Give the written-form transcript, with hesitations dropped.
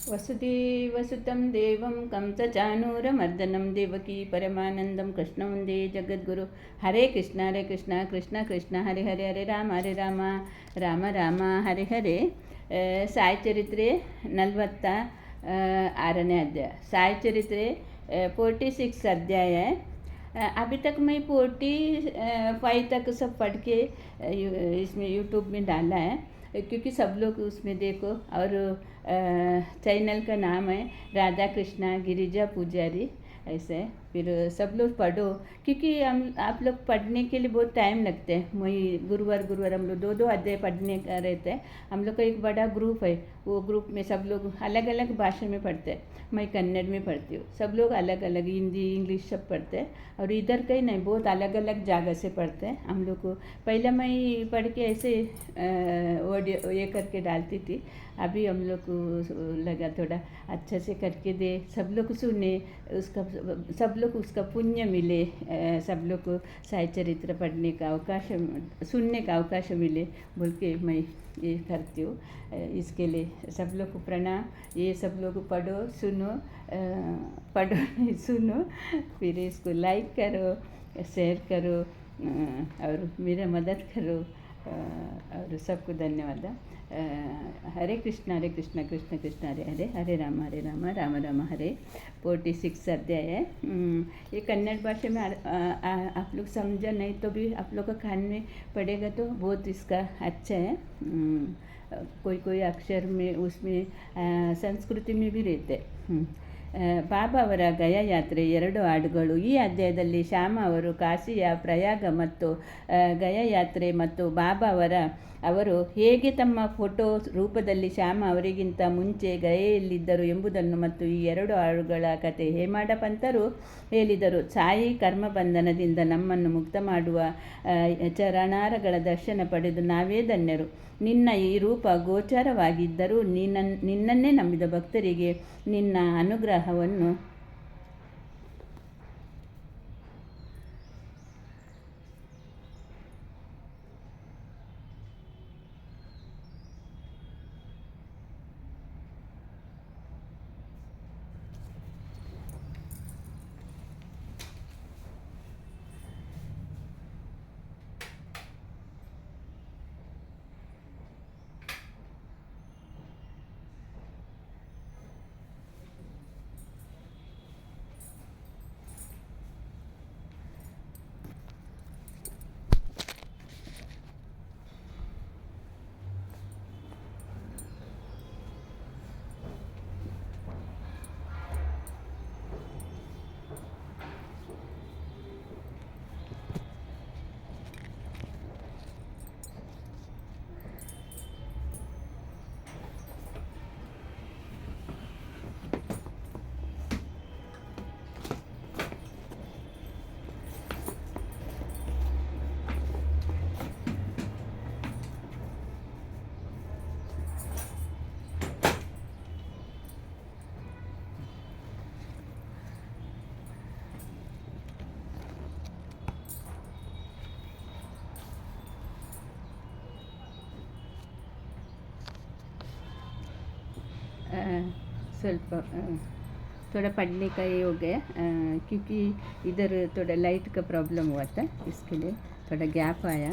वसुदेवसुतं देवं कंसचाणूरमर्दनं देवकी परमानंदं कृष्ण वन्दे जगद्गुरु. हरे कृष्ण कृष्ण कृष्ण हरे हरे, हरे राम राम राम हरे हरे. साई चरित्रे 46ನೇ अध्याय. साई चरित्रे 46 अध्याय है. अभी तक मैं 45 तक सब पढ़ के इसमें यूट्यूब में डाला है, क्योंकि सब लोग उसमें देखो. और चैनल का नाम है राधा कृष्णा गिरिजा पुजारी, ऐसे. फिर सब लोग पढ़ो, क्योंकि आप लोग पढ़ने के लिए बहुत टाइम लगते हैं. वही गुरुवार हम लोग दो अध्याय पढ़ने का रहते हैं. हम लोग का एक बड़ा ग्रुप है, वो ग्रुप में सब लोग अलग अलग भाषा में पढ़ते हैं. मैं कन्नड़ में पढ़ती हूँ, सब लोग अलग अलग हिंदी इंग्लिश सब पढ़ते हैं. और इधर कहीं नहीं, बहुत अलग अलग जगह से पढ़ते हैं हम लोग को. पहले मैं पढ़ के ऐसे ऑडियो ये करके डालती थी. अभी हम लोग को लगा थोड़ा अच्छा से करके दे, सब लोग सुने, उसका सब लोग उसका पुण्य मिले, सब लोग को साई चरित्र पढ़ने का अवकाश, सुनने का अवकाश मिले बोल के मैं ये करती हूँ. इसके लिए सब लोग को प्रणाम. ये सब लोग पढ़ो सुनो, पढ़ो सुनो, फिर इसको लाइक करो, शेयर करो, और मेरा मदद करो. और सबको धन्यवाद. हरे कृष्ण कृष्ण कृष्ण हरे हरे, हरे राम राम राम हरे. 46 अध्याय है. ये कन्नड़ भाषा में आप लोग समझा नहीं तो भी आप लोग का कान में पड़ेगा तो बहुत इसका अच्छा है. कोई अक्षर में उसमें संस्कृति में भी रहते. ಬಾಬಾ ಅವರ ಗಯಾ ಯಾತ್ರೆ 2 ಹಾಡುಗಳು. ಈ ಅಧ್ಯಾಯದಲ್ಲಿ ಶ್ಯಾಮ ಅವರು ಕಾಶಿಯ ಪ್ರಯಾಗ ಮತ್ತು ಗಯಾ ಯಾತ್ರೆ ಮತ್ತು ಬಾಬಾ ಅವರು ಹೇಗೆ ತಮ್ಮ ಫೋಟೋ ರೂಪದಲ್ಲಿ ಶ್ಯಾಮ ಅವರಿಗಿಂತ ಮುಂಚೆ ಗಯೆಯಲ್ಲಿದ್ದರು ಎಂಬುದನ್ನು ಮತ್ತು ಈ 2 ಹಾಡುಗಳ ಕತೆ ಹೇಮಾಡ ಪಂತರು ಹೇಳಿದರು. ಸಾಯಿ ಕರ್ಮಬಂಧನದಿಂದ ನಮ್ಮನ್ನು ಮುಕ್ತ ಮಾಡುವ ಚರಣಾರಗಳ ದರ್ಶನ ಪಡೆದು ನಾವೇ ಧನ್ಯರು. ನಿನ್ನ ಈ ರೂಪ ಗೋಚರವಾಗಿದ್ದರೂ ನಿನ್ನನ್ನೇ ನಂಬಿದ ಭಕ್ತರಿಗೆ ನಿನ್ನ ಅನುಗ್ರಹವನ್ನು ಸ್ವಲ್ಪ थोड़ा पढ़ने का ये हो गया, क्योंकि इधर थोड़ा लाइट का प्रॉब्लम हुआ था, इसके लिए थोड़ा गैप आया.